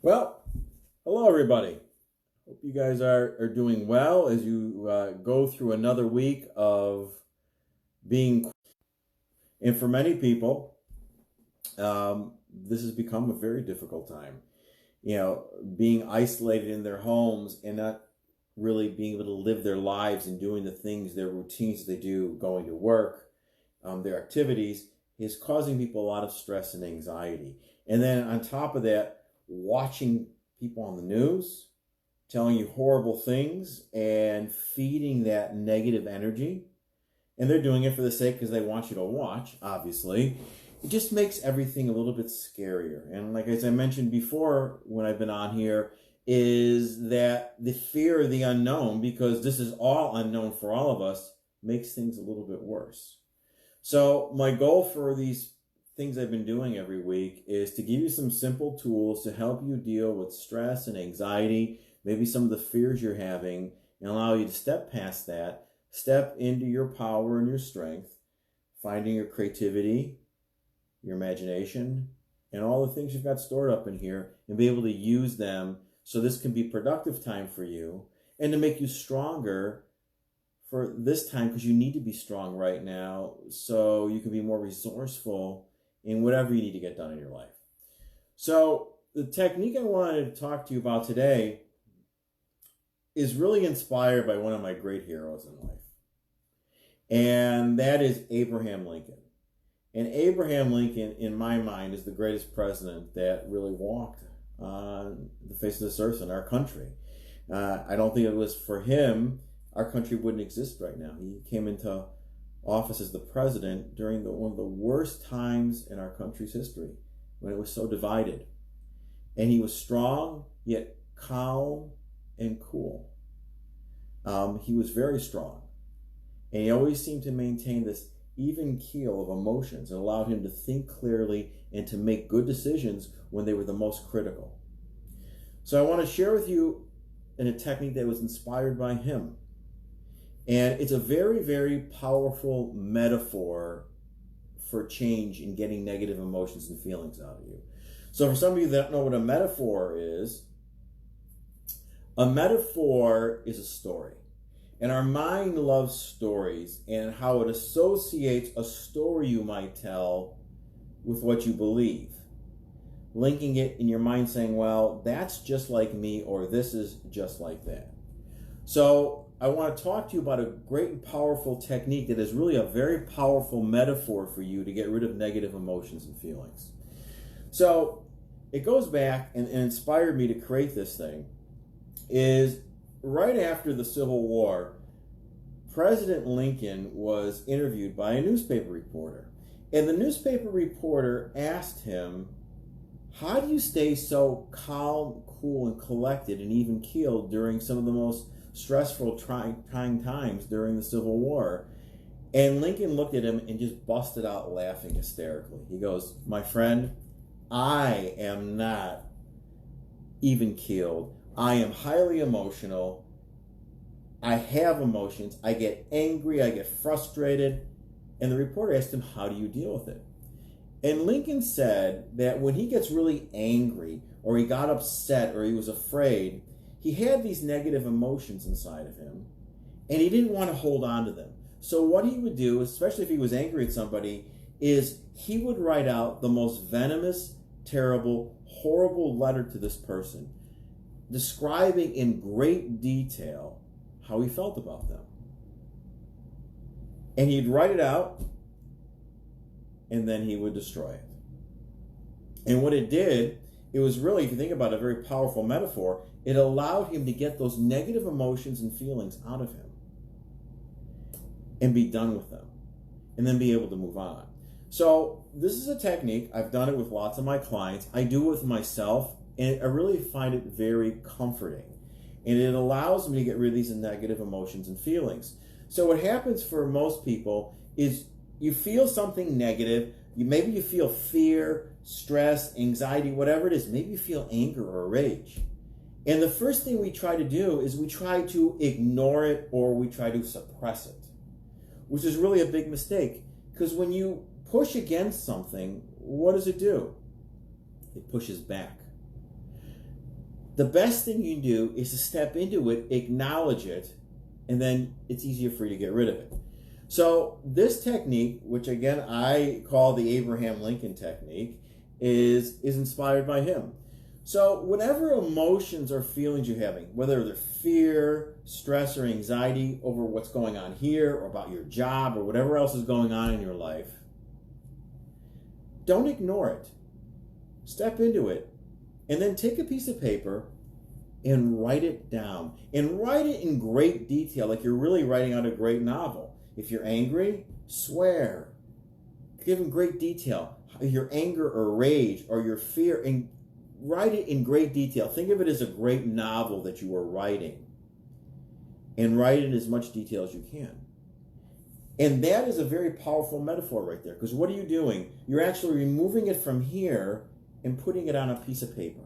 Well, hello everybody. Hope you guys are doing well as you go through another week of being. And for many people, this has become a very difficult time. Being isolated in their homes and not really being able to live their lives and doing the things, their routines they do, going to work, their activities, is causing people a lot of stress and anxiety. And then on top of that, watching people on the news telling you horrible things and feeding that negative energy. And they're doing it for the sake because they want you to watch, obviously. It just makes everything a little bit scarier. And like as I mentioned before when I've been on here, is that the fear of the unknown, because this is all unknown for all of us, makes things a little bit worse. So my goal for these things I've been doing every week is to give you some simple tools to help you deal with stress and anxiety, maybe some of the fears you're having, and allow you to step past that, step into your power and your strength, finding your creativity, your imagination, and all the things you've got stored up in here, and be able to use them so this can be productive time for you and to make you stronger for this time, because you need to be strong right now so you can be more resourceful in whatever you need to get done in your life. So the technique I wanted to talk to you about today is really inspired by one of my great heroes in life. And that is Abraham Lincoln. And Abraham Lincoln, in my mind, is the greatest president that really walked on the face of this earth in our country. I don't think it was for him, our country wouldn't exist right now. He came into office as the president during one of the worst times in our country's history, when it was so divided. And he was strong, yet calm and cool. He was very strong. And he always seemed to maintain this even keel of emotions. It allowed him to think clearly and to make good decisions when they were the most critical. So I want to share with you a technique that was inspired by him. And it's a very, very powerful metaphor for change in getting negative emotions and feelings out of you. So for some of you that don't know what a metaphor is a story. And our mind loves stories and how it associates a story you might tell with what you believe. Linking it in your mind saying, well, that's just like me, or this is just like that. So I want to talk to you about a great and powerful technique that is really a very powerful metaphor for you to get rid of negative emotions and feelings. So it goes back and inspired me to create this thing. Is right after the Civil War, President Lincoln was interviewed by a newspaper reporter. And the newspaper reporter asked him, how do you stay so calm, cool, and collected and even keeled during some of the most stressful, trying times during the Civil War? And Lincoln looked at him and just busted out laughing hysterically. He goes, my friend, I am not even keeled. I am highly emotional. I have emotions. I get angry. I get frustrated. And the reporter asked him, how do you deal with it? And Lincoln said that when he gets really angry, or he got upset, or he was afraid, he had these negative emotions inside of him, and he didn't want to hold on to them. So what he would do, especially if he was angry at somebody, is he would write out the most venomous, terrible, horrible letter to this person, describing in great detail how he felt about them. And he'd write it out, and then he would destroy it. And what it did, it was really, if you think about it, a very powerful metaphor. It allowed him to get those negative emotions and feelings out of him and be done with them, and then be able to move on. So this is a technique. I've done it with lots of my clients. I do it with myself, and I really find it very comforting. And it allows me to get rid of these negative emotions and feelings. So what happens for most people is you feel something negative. Maybe you feel fear, stress, anxiety, whatever it is. Maybe you feel anger or rage. And the first thing we try to do is we try to ignore it, or we try to suppress it, which is really a big mistake. Because when you push against something, what does it do? It pushes back. The best thing you can do is to step into it, acknowledge it, and then it's easier for you to get rid of it. So this technique, which again I call the Abraham Lincoln technique, is inspired by him. So whatever emotions or feelings you're having, whether they're fear, stress, or anxiety over what's going on here, or about your job, or whatever else is going on in your life, don't ignore it. Step into it. And then take a piece of paper and write it down. And write it in great detail, like you're really writing out a great novel. If you're angry, swear. Give them great detail. Your anger or rage or your fear, and write it in great detail. Think of it as a great novel that you are writing. And write it in as much detail as you can. And that is a very powerful metaphor right there. Because what are you doing? You're actually removing it from here and putting it on a piece of paper.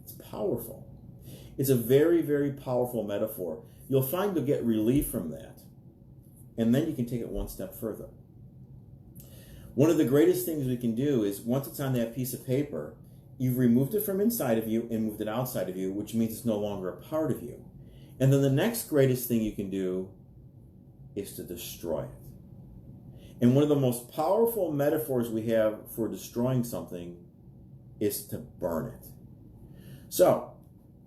It's powerful. It's a very, very powerful metaphor. You'll find you'll get relief from that. And then you can take it one step further. One of the greatest things we can do is, once it's on that piece of paper, you've removed it from inside of you and moved it outside of you, which means it's no longer a part of you. And then the next greatest thing you can do is to destroy it. And one of the most powerful metaphors we have for destroying something is to burn it. So,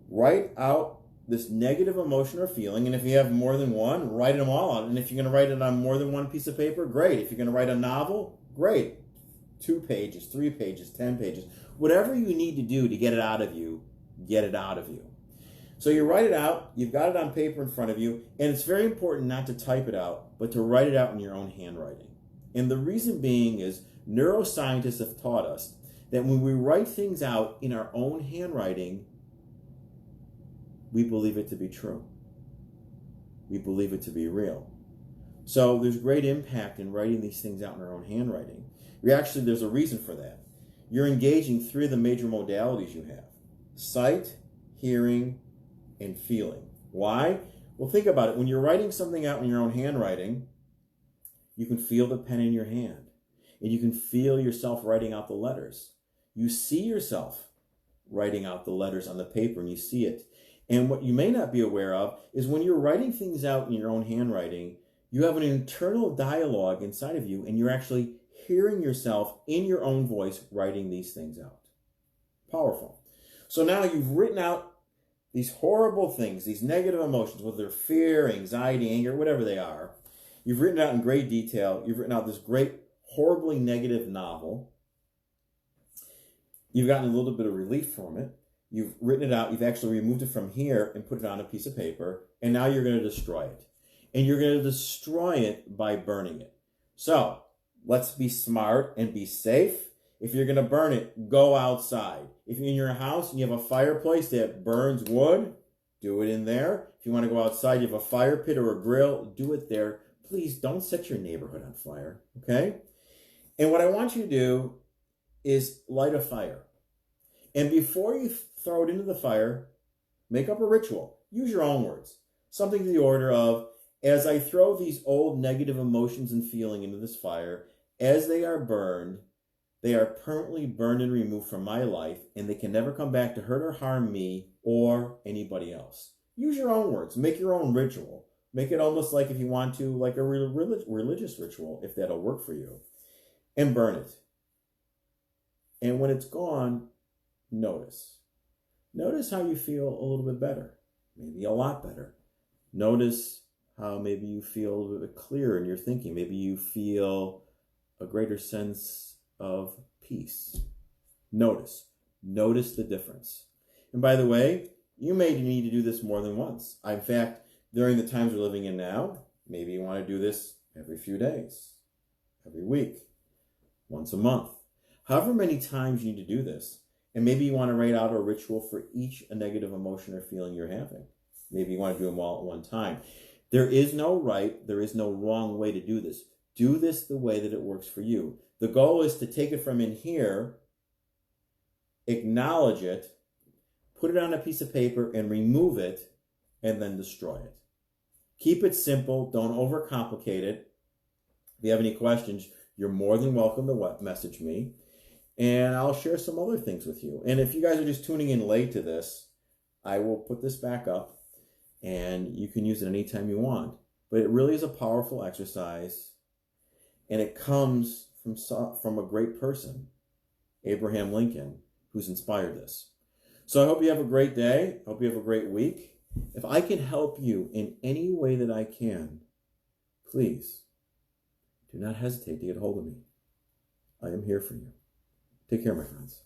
write out this negative emotion or feeling, and if you have more than one, write them all out. And if you're going to write it on more than one piece of paper, great. If you're going to write a novel, great. 2 pages, 3 pages, 10 pages. Whatever you need to do to get it out of you, get it out of you. So you write it out, you've got it on paper in front of you, and it's very important not to type it out, but to write it out in your own handwriting. And the reason being is neuroscientists have taught us that when we write things out in our own handwriting, we believe it to be true. We believe it to be real. So there's great impact in writing these things out in our own handwriting. There's a reason for that. You're engaging 3 of the major modalities you have: sight, hearing, and feeling. Why? Well, think about it. When you're writing something out in your own handwriting, you can feel the pen in your hand, and you can feel yourself writing out the letters. You see yourself writing out the letters on the paper, and you see it. And what you may not be aware of is when you're writing things out in your own handwriting, you have an internal dialogue inside of you, and you're actually hearing yourself in your own voice writing these things out. Powerful. So now you've written out these horrible things, these negative emotions, whether they're fear, anxiety, anger, whatever they are. You've written it out in great detail. You've written out this great, horribly negative novel. You've gotten a little bit of relief from it. You've written it out. You've actually removed it from here and put it on a piece of paper. And now you're going to destroy it. And you're going to destroy it by burning it. So let's be smart and be safe. If you're going to burn it, go outside. If you're in your house and you have a fireplace that burns wood, do it in there. If you want to go outside, you have a fire pit or a grill, do it there. Please don't set your neighborhood on fire, okay? And what I want you to do is light a fire. And before you throw it into the fire, make up a ritual. Use your own words. Something to the order of, as I throw these old negative emotions and feeling into this fire, as they are burned, they are permanently burned and removed from my life, and they can never come back to hurt or harm me or anybody else. Use your own words. Make your own ritual. Make it almost like, if you want to, like a religious ritual, if that'll work for you. And burn it. And when it's gone, notice. Notice how you feel a little bit better. Maybe a lot better. Notice how maybe you feel a little bit clearer in your thinking. Maybe you feel a greater sense of peace. Notice. Notice the difference. And by the way, you may need to do this more than once. In fact, during the times we're living in now, maybe you want to do this every few days, every week, once a month. However many times you need to do this. And maybe you want to write out a ritual for each a negative emotion or feeling you're having. Maybe you want to do them all at one time. There is no right, there is no wrong way to do this. Do this the way that it works for you. The goal is to take it from in here, acknowledge it, put it on a piece of paper and remove it, and then destroy it. Keep it simple. Don't overcomplicate it. If you have any questions, you're more than welcome to message me. And I'll share some other things with you. And if you guys are just tuning in late to this, I will put this back up and you can use it anytime you want. But it really is a powerful exercise, and it comes from a great person, Abraham Lincoln, who's inspired this. So I hope you have a great day. I hope you have a great week. If I can help you in any way that I can, please do not hesitate to get a hold of me. I am here for you. Take care, my friends.